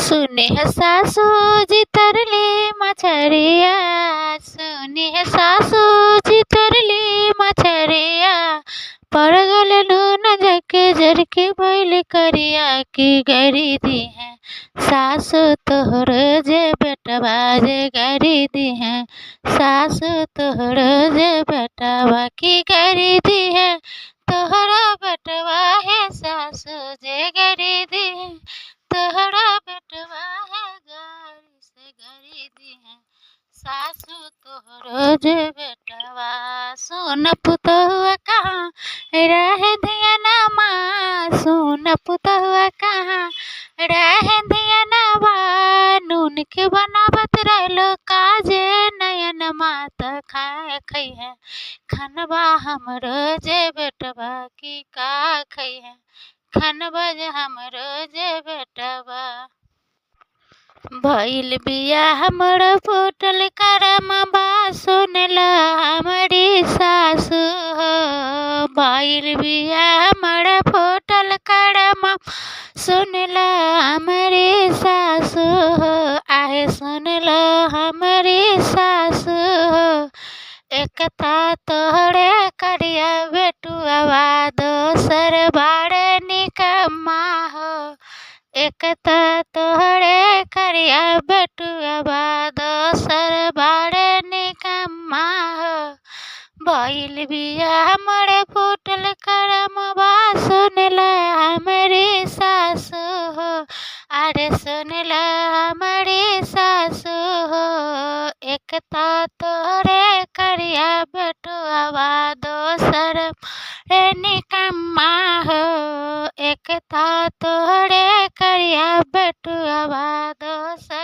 सुने है सासू जी तरले मछरिया, सुने है सासू जी तरले मछरिया, पड़ गल नून जके जर के भइल करिया की गरी दी है सासू तोहर जे बेटवा जे गरी दी है सासू तोहर जे बेटवा की गरी दी है तोहरा बेटवा है सासू जे गरी दी है तोहरा बेटवा है गारी से गरी दी है सासू तोहरो जे बेटवा। सोन पुतहुआ कहाँ रह दिया ना माँ, सोन पुतहुआ कहाँ रह दिया ना बा, नून के बनावत रहलो काजे नयन मात खाए खई है खनबा हमरो जे बेटवा की का खई है खनबा जे हमरो जे बेटवा। भइल बिया हमर फूटल करमबा सुनला हमरी सासु हो, भइल बिया हमर फूटल करम सुनला हमरी सासु हो, आहे सुनला हमरी सासु हो। एकता तोहरे करिया बेटुआ दोसर बाड़े निकम्मा हो, एकता तोहरे करिया बेटुआ दोसर बाड़े निकम्मा हो। भइल बिया हमरे फूटल करमबा सुनला हमरी सासु हो, अरे सुनला हमरी सासु हो। एकता तोहरे करिया बेटुआ दोसर रे निकम्मा हो, एकता तोहरे करिया बेटुआ दोसर